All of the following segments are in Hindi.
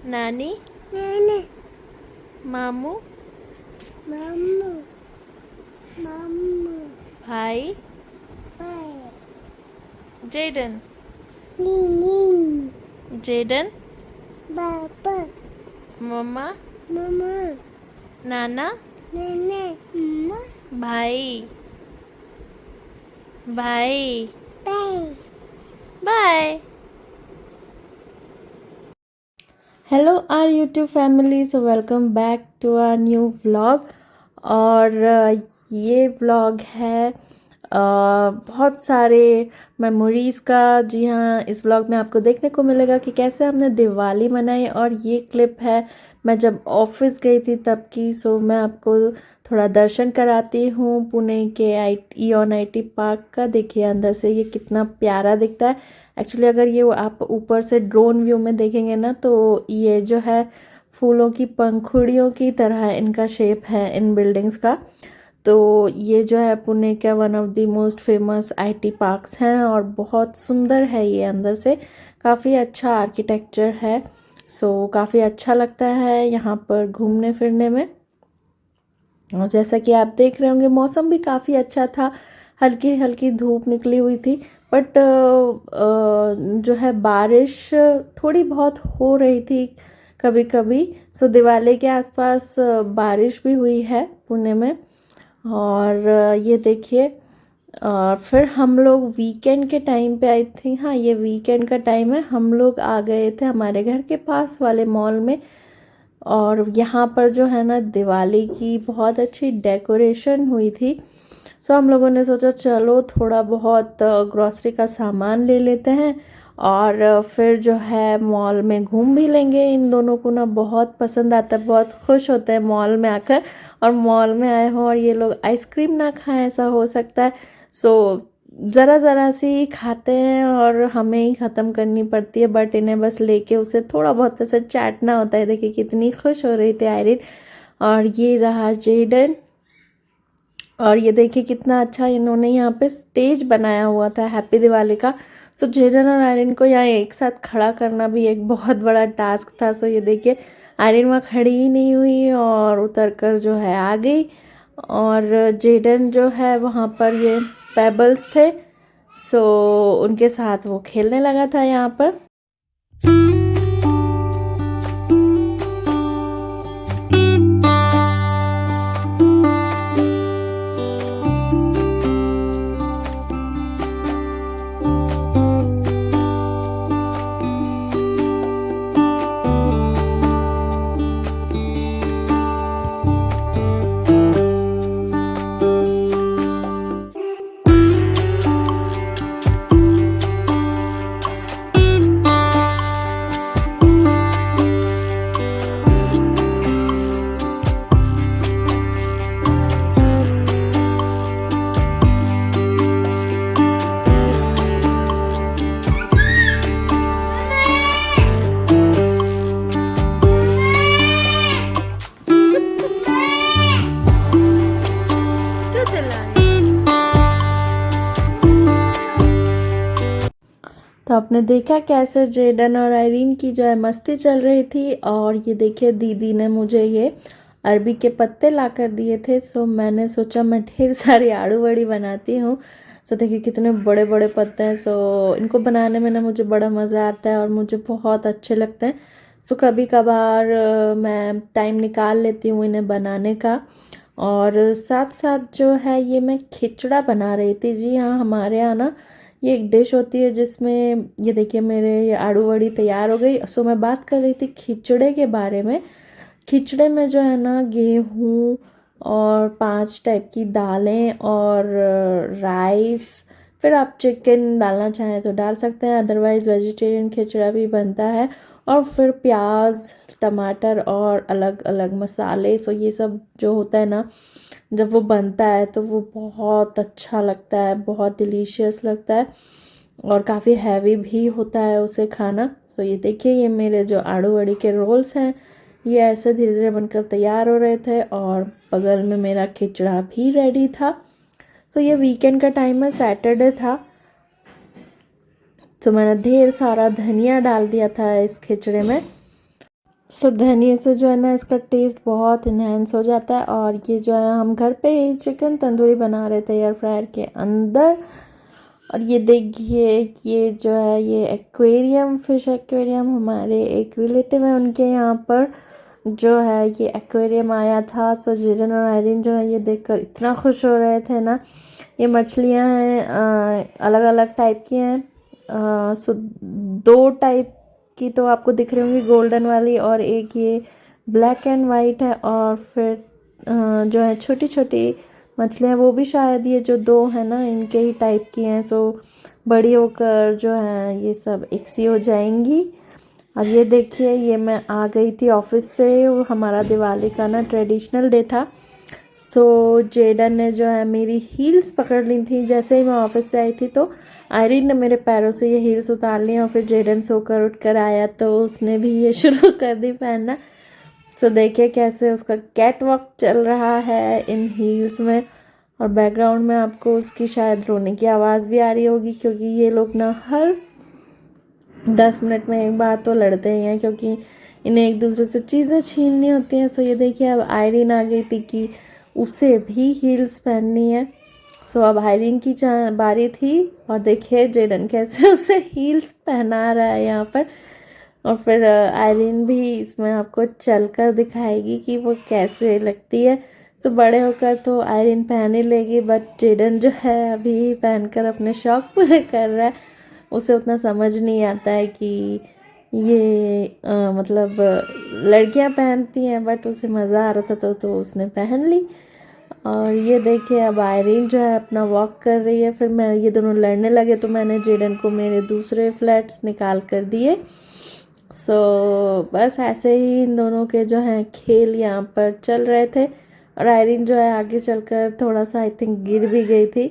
नानी, नाना, मामू, मामू, मामू, भाई, भाई, जेडन, नीनी, जेडन, पापा, मम्मा, मम्मा, नाना, नाना, मम्मा, भाई, भाई, bye. Bye. Hello our YouTube family, so welcome back to our new vlog. और ये व्लॉग है बहुत सारे मेमोरीज़ का। जी हाँ, इस व्लॉग में आपको देखने को मिलेगा कि कैसे हमने दिवाली मनाई। और ये क्लिप है मैं जब ऑफिस गई थी तब की। सो मैं आपको थोड़ा दर्शन कराती हूँ पुणे के इओन IT पार्क का। देखिए अंदर से ये कितना प्यारा दिखता है। एक्चुअली अगर ये आप ऊपर से ड्रोन व्यू में देखेंगे ना, तो ये जो है फूलों की पंखुड़ियों की तरह इनका शेप है इन बिल्डिंग्स का। तो ये जो है पुणे का one of the most famous IT parks हैं और बहुत सुंदर है ये अंदर से। काफ़ी अच्छा आर्किटेक्चर है। सो काफ़ी अच्छा लगता है यहाँ पर घूमने फिरने में। और जैसा कि आप देख रहे होंगे मौसम भी काफ़ी अच्छा था, हल्की हल्की धूप निकली हुई थी। बट जो है बारिश थोड़ी बहुत हो रही थी कभी कभी। सो दिवाली के आसपास बारिश भी हुई है पुणे में। और ये देखिए, और फिर हम लोग वीकेंड के टाइम पे आई थी। हाँ, ये वीकेंड का टाइम है। हम लोग आ गए थे हमारे घर के पास वाले मॉल में। और यहाँ पर जो है ना दिवाली की बहुत अच्छी डेकोरेशन हुई थी। सो हम लोगों ने सोचा चलो थोड़ा बहुत ग्रॉसरी का सामान ले लेते हैं और फिर जो है मॉल में घूम भी लेंगे। इन दोनों को ना बहुत पसंद आता है, बहुत खुश होते हैं मॉल में आकर। और मॉल में आए हों और ये लोग आइसक्रीम ना खाएं, ऐसा हो सकता है। सो ज़रा ज़रा सी ही खाते हैं और हमें ही ख़त्म करनी पड़ती है। बट इन्हें बस लेके उसे थोड़ा बहुत ऐसे चाटना होता है। देखिए कितनी खुश हो रही थी आयरिन। और ये रहा जेडन। और ये देखिए कितना अच्छा इन्होंने यहाँ पे स्टेज बनाया हुआ था हैप्पी दिवाली का। सो जेडन और आयरिन को यहाँ एक साथ खड़ा करना भी एक बहुत बड़ा टास्क था। सो ये देखिए आयरिन वहाँ खड़ी ही नहीं हुई और उतर कर जो है आ गई। और जेडन जो है वहाँ पर ये पेबल्स थे, सो उनके साथ वो खेलने लगा था यहाँ पर। तो आपने देखा कैसे जेडन और आयरीन की जो है मस्ती चल रही थी। और ये देखिए दीदी ने मुझे ये अरबी के पत्ते ला कर दिए थे। सो मैंने सोचा मैं ढेर सारी आड़ू बड़ी बनाती हूँ। सो देखिए कितने बड़े बड़े पत्ते हैं। सो इनको बनाने में ना मुझे बड़ा मज़ा आता है और मुझे बहुत अच्छे लगते हैं। सो कभी कभार मैं टाइम निकाल लेती हूँ इन्हें बनाने का। और साथ साथ जो है ये मैं खिचड़ा बना रही थी। जी हाँ, हमारे यहाँ ना ये एक डिश होती है जिसमें ये देखिए मेरे ये आड़ू बड़ी तैयार हो गई। सो मैं बात कर रही थी खिचड़े के बारे में। खिचड़े में जो है ना गेहूँ और 5 टाइप की दालें और राइस, फिर आप चिकन डालना चाहें तो डाल सकते हैं, अदरवाइज़ वेजिटेरियन खिचड़ा भी बनता है। और फिर प्याज, टमाटर और अलग अलग मसाले। सो ये सब जो होता है ना जब वो बनता है तो वो बहुत अच्छा लगता है, बहुत डिलीशियस लगता है और काफ़ी हैवी भी होता है उसे खाना। सो ये देखिए ये मेरे जो आड़ू बड़ी के रोल्स हैं ये ऐसे धीरे धीरे बनकर तैयार हो रहे थे और बगल में मेरा खिचड़ा भी रेडी था। सो ये वीकेंड का टाइम है, सैटरडे था। तो मैंने ढेर सारा धनिया डाल दिया था इस खिचड़े में। सो धनिए से जो है ना इसका टेस्ट बहुत इन्हेंस हो जाता है। और ये जो है हम घर पे ही चिकन तंदूरी बना रहे थे एयर फ्रायर के अंदर। और ये देखिए ये जो है ये एक्वेरियम, फिश एक्वेरियम, हमारे एक रिलेटिव है उनके यहाँ पर जो है ये एक्वेरियम आया था। सो जिरन और आयरिन जो है ये देखकर इतना खुश हो रहे थे ना। ये मछलियाँ हैं, अलग अलग टाइप की हैं। सो 2 टाइप की तो आपको दिख रही होंगी, गोल्डन वाली, और एक ये ब्लैक एंड वाइट है। और फिर जो है छोटी छोटी मछलियाँ वो भी शायद ये जो 2 है ना इनके ही टाइप की हैं। सो बड़ी होकर जो है ये सब एक सी हो जाएंगी। और ये देखिए ये मैं आ गई थी ऑफिस से, वो हमारा दिवाली का ना ट्रेडिशनल डे था। सो जेडन ने जो है मेरी हील्स पकड़ ली थी जैसे ही मैं ऑफिस से आई थी। तो आयरिन ने मेरे पैरों से ये हील्स उतार ली और फिर जेडन सोकर उठकर आया तो उसने भी ये शुरू कर दी पहनना। सो देखिए कैसे उसका कैट वॉक चल रहा है इन हील्स में। और बैकग्राउंड में आपको उसकी शायद रोने की आवाज़ भी आ रही होगी, क्योंकि ये लोग ना हर 10 मिनट में एक बार तो लड़ते ही हैं, क्योंकि इन्हें एक दूसरे से चीज़ें छीननी होती हैं। सो ये देखिए अब आयरिन आ गई थी कि उसे भी हील्स पहननी है। सो अब आयरिन की बारी थी और देखिए जेडन कैसे उसे हील्स पहना रहा है यहाँ पर। और फिर आयरिन भी इसमें आपको चलकर दिखाएगी कि वो कैसे लगती है। तो बड़े होकर तो आयरिन पहन ही लेगी, बट जेडन जो है अभी पहनकर अपने शौक पूरे कर रहा है। उसे उतना समझ नहीं आता है कि ये मतलब लड़कियां पहनती हैं, बट उसे मज़ा आ रहा था तो उसने पहन ली। और ये देखिए अब आयरिन जो है अपना वॉक कर रही है। फिर मैं ये दोनों लड़ने लगे तो मैंने जेडन को मेरे दूसरे फ्लैट्स निकाल कर दिए। सो बस ऐसे ही इन दोनों के जो हैं खेल यहाँ पर चल रहे थे। और आयरिन जो है आगे चलकर थोड़ा सा आई थिंक गिर भी गई थी।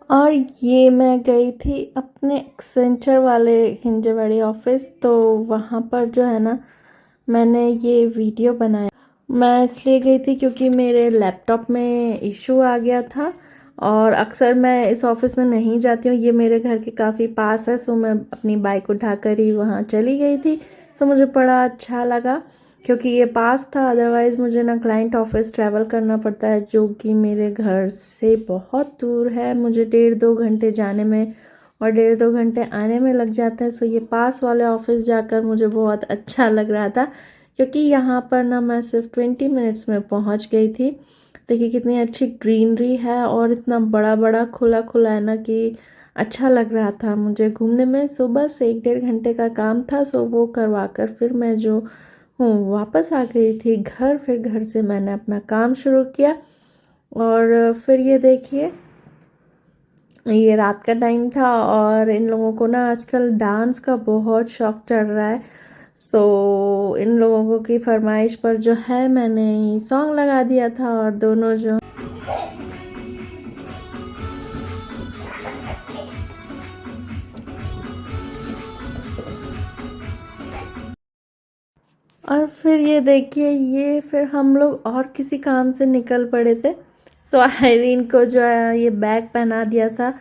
और ये मैं गई थी अपने एक्सेंचर वाले हिंजवाड़ी ऑफिस। तो वहाँ पर जो है ना मैंने ये वीडियो बनाया। मैं इसलिए गई थी क्योंकि मेरे लैपटॉप में इशू आ गया था और अक्सर मैं इस ऑफिस में नहीं जाती हूँ। ये मेरे घर के काफ़ी पास है, सो मैं अपनी बाइक उठाकर ही वहाँ चली गई थी। सो मुझे बड़ा अच्छा लगा क्योंकि ये पास था। अदरवाइज़ मुझे ना क्लाइंट ऑफिस ट्रैवल करना पड़ता है जो कि मेरे घर से बहुत दूर है। मुझे 1.5-2 घंटे जाने में और 1.5-2 घंटे आने में लग जाता है। सो ये पास वाले ऑफिस जाकर मुझे बहुत अच्छा लग रहा था क्योंकि यहाँ पर ना मैं सिर्फ 20 मिनट्स में पहुँच गई थी। देखिए कितनी अच्छी ग्रीनरी है और इतना बड़ा बड़ा खुला खुला है ना कि अच्छा लग रहा था मुझे घूमने में। सो बस 1-1.5 घंटे का काम था, सो वो करवा कर फिर मैं जो हूँ वापस आ गई थी घर। फिर घर से मैंने अपना काम शुरू किया। और फिर ये देखिए ये रात का टाइम था और इन लोगों को ना आजकल डांस का बहुत शौक चढ़ रहा है। सो इन लोगों की फरमाइश पर जो है मैंने सॉन्ग लगा दिया था और दोनों जो और फिर ये देखिए ये फिर हम लोग और किसी काम से निकल पड़े थे। सो आयरीन को जो है ये बैग पहना दिया था,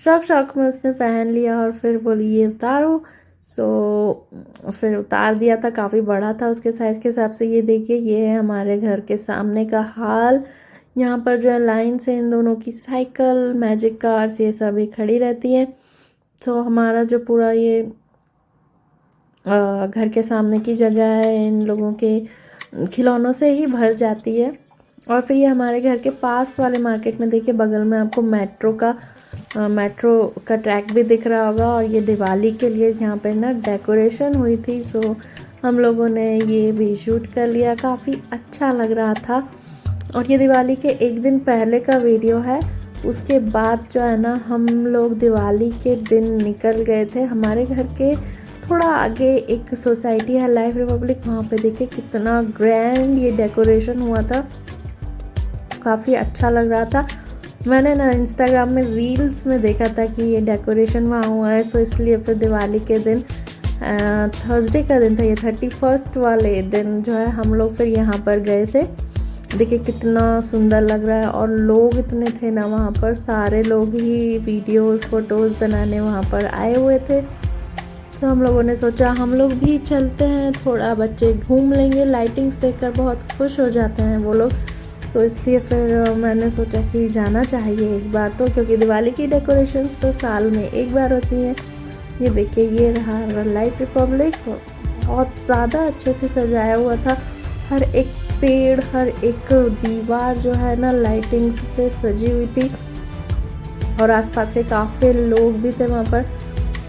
शौक शौक में उसने पहन लिया और फिर बोली ये उतारो। सो फिर उतार दिया था, काफ़ी बड़ा था उसके साइज़ के हिसाब से। ये देखिए ये है हमारे घर के सामने का हाल। यहाँ पर जो है लाइन से इन दोनों की साइकिल, मैजिक कार्स ये सभी खड़ी रहती है। सो हमारा जो पूरा ये घर के सामने की जगह है इन लोगों के खिलौनों से ही भर जाती है। और फिर ये हमारे घर के पास वाले मार्केट में देखिए बगल में आपको मेट्रो का ट्रैक भी दिख रहा होगा। और ये दिवाली के लिए यहाँ पे ना डेकोरेशन हुई थी, सो हम लोगों ने ये भी शूट कर लिया, काफ़ी अच्छा लग रहा था। और ये दिवाली के एक दिन पहले का वीडियो है उसके बाद जो है ना हम लोग दिवाली के दिन निकल गए थे हमारे घर के थोड़ा आगे एक सोसाइटी है लाइफ रिपब्लिक, वहाँ पे देखिए कितना ग्रैंड ये डेकोरेशन हुआ था, काफ़ी अच्छा लग रहा था। मैंने ना इंस्टाग्राम में रील्स में देखा था कि ये डेकोरेशन वहाँ हुआ है, सो इसलिए फिर दिवाली के दिन थर्सडे का दिन था ये 31st वाले दिन जो है हम लोग फिर यहाँ पर गए थे। देखिए कितना सुंदर लग रहा है और लोग इतने थे ना वहाँ पर, सारे लोग ही वीडियोस फोटोज़ बनाने वहाँ पर आए हुए थे। तो हम लोगों ने सोचा हम लोग भी चलते हैं, थोड़ा बच्चे घूम लेंगे, लाइटिंग्स देखकर बहुत खुश हो जाते हैं वो लोग। तो इसलिए फिर मैंने सोचा कि जाना चाहिए एक बार तो, क्योंकि दिवाली की डेकोरेशंस तो साल में एक बार होती हैं। ये देखिए ये रहा लाइफ रिपब्लिक, बहुत ज़्यादा अच्छे से सजाया हुआ था, हर एक पेड़ हर एक दीवार जो है ना लाइटिंग्स से सजी हुई थी और आसपास के काफ़ी लोग भी थे वहाँ पर।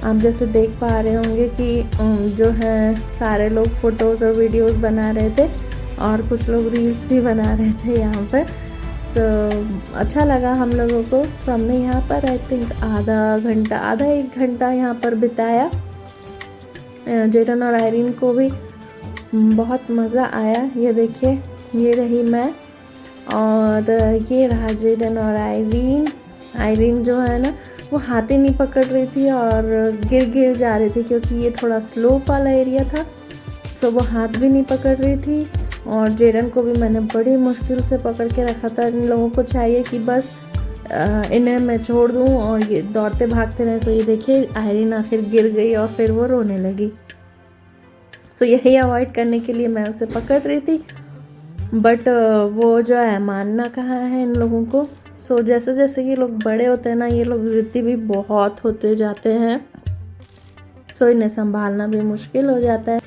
आप जैसे देख पा रहे होंगे कि जो है सारे लोग फ़ोटोज़ और वीडियोस बना रहे थे और कुछ लोग रील्स भी बना रहे थे यहाँ पर। सो अच्छा लगा हम लोगों को। तो हमने यहाँ पर आई थिंक आधा एक घंटा यहाँ पर बिताया। जेडन और आयरीन को भी बहुत मज़ा आया। ये देखिए ये रही मैं और ये रहा जेडन और आयरीन जो है ना वो हाथ ही नहीं पकड़ रही थी और गिर जा रही थी, क्योंकि ये थोड़ा स्लोप वाला एरिया था, सो वो हाथ भी नहीं पकड़ रही थी। और जेडन को भी मैंने बड़ी मुश्किल से पकड़ के रखा था। इन लोगों को चाहिए कि बस इन्हें मैं छोड़ दूँ और ये दौड़ते भागते रहे। सो ये देखिए आयरीन आखिर गिर गई और फिर वो रोने लगी। सो यही अवॉइड करने के लिए मैं उसे पकड़ रही थी, बट वो जो है मानना कहाँ है इन लोगों को। सो जैसे जैसे ये लोग बड़े होते हैं ना ये लोग ज़िद्दी भी बहुत होते जाते हैं, सो इन्हें संभालना भी मुश्किल हो जाता है।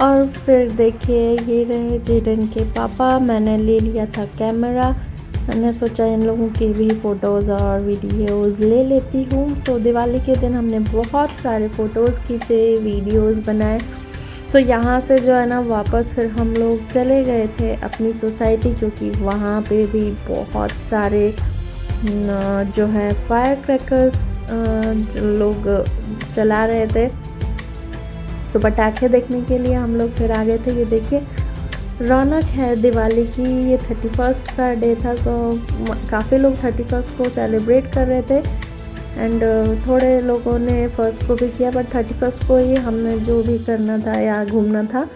और फिर देखिए ये रहे जेडन के पापा। मैंने ले लिया था कैमरा, मैंने सोचा इन लोगों की भी फ़ोटोज़ और वीडियोस ले लेती हूँ। सो दिवाली के दिन हमने बहुत सारे फ़ोटोज़ खींचे, वीडियोस बनाए। तो यहाँ से जो है ना वापस फिर हम लोग चले गए थे अपनी सोसाइटी, क्योंकि वहाँ पे भी बहुत सारे जो है फायर क्रैकर्स लोग चला रहे थे। सो पटाखे देखने के लिए हम लोग फिर आ गए थे। ये देखिए रौनक है दिवाली की। ये 31st का डे था, सो काफ़ी लोग 31st को सेलिब्रेट कर रहे थे एंड थोड़े लोगों ने फर्स्ट को भी किया, बट 31st को ही हमने जो भी करना था या घूमना था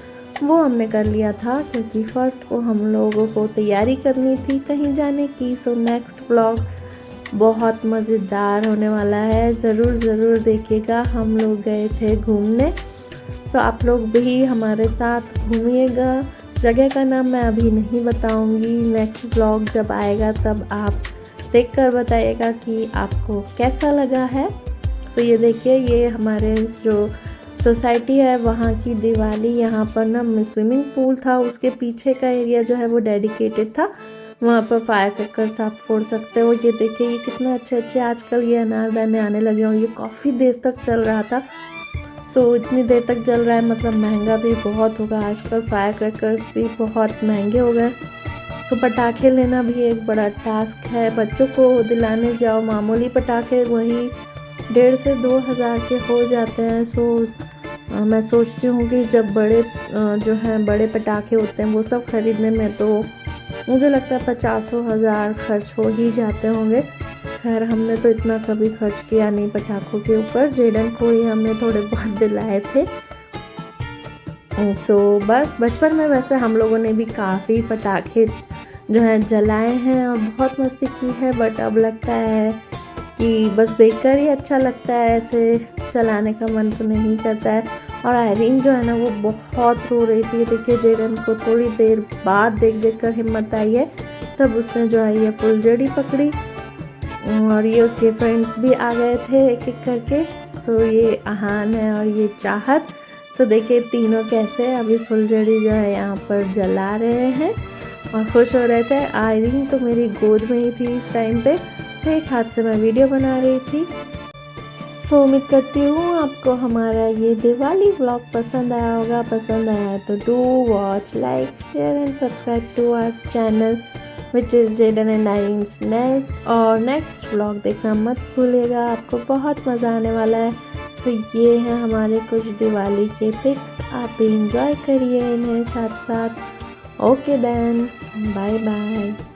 वो हमने कर लिया था, क्योंकि फर्स्ट को हम लोगों को तैयारी करनी थी कहीं जाने की। सो नेक्स्ट व्लॉग बहुत मज़ेदार होने वाला है, ज़रूर देखिएगा। हम लोग गए थे घूमने, सो आप लोग भी हमारे साथ घूमिएगा। जगह का नाम मैं अभी नहीं बताऊंगी, नेक्स्ट व्लॉग जब आएगा तब आप देखकर बताइएगा कि आपको कैसा लगा है। सो ये देखिए ये हमारे जो सोसाइटी है वहाँ की दिवाली। यहाँ पर ना स्विमिंग पूल था, उसके पीछे का एरिया जो है वो डेडिकेटेड था, वहाँ पर फायर क्रैकर्स आप फोड़ सकते हो। ये देखिए ये कितने अच्छे आजकल ये अनारदाने आने लगे हैं, ये काफ़ी देर तक चल रहा था। सो इतनी देर तक चल रहा है मतलब महंगा भी बहुत होगा, आजकल फायर क्रैकर्स भी बहुत महंगे हो गए। सो पटाखे लेना भी एक बड़ा टास्क है, बच्चों को दिलाने जाओ मामूली पटाखे वही 1,500 से 2,000 के हो जाते हैं। सो मैं सोचती हूँ कि जब बड़े जो हैं बड़े पटाखे होते हैं वो सब ख़रीदने में तो मुझे लगता है 50,000 खर्च हो ही जाते होंगे खैर हमने तो इतना कभी खर्च किया नहीं पटाखों के ऊपर, जेडन को ही हमने थोड़े बहुत दिलाए थे। सो बस बचपन में वैसे हम लोगों ने भी काफ़ी पटाखे जो हैं जलाए हैं और बहुत मस्ती की है, बट अब लगता है कि बस देखकर ही अच्छा लगता है, ऐसे चलाने का मन तो नहीं करता है। और आयरिन जो है ना वो बहुत रो रही थी। देखिए जेडन को थोड़ी देर बाद देख कर हिम्मत आई है, तब उसने जो है ये फुलझड़ी पकड़ी और ये उसके फ्रेंड्स भी आ गए थे एक एक करके। सो ये आहान है और ये चाहत। सो देखिए तीनों कैसे अभी फुलझड़ी जो है यहाँ पर जला रहे हैं और खुश हो रहे थे। आयरिन तो मेरी गोद में ही थी इस टाइम पे, सो एक हाथ से मैं वीडियो बना रही थी। सो उम्मीद करती हूँ आपको हमारा ये दिवाली व्लॉग पसंद आया होगा। पसंद आया तो do watch, like, share and subscribe to our channel which is Jaden and Irene's nest. और नेक्स्ट व्लॉग देखना मत भूलिएगा, आपको बहुत मज़ा आने वाला है। सो ये हैं हमारे कुछ दिवाली के पिक्स, आप भी इंजॉय करिए इन्हें साथ साथ। Okay then, bye bye.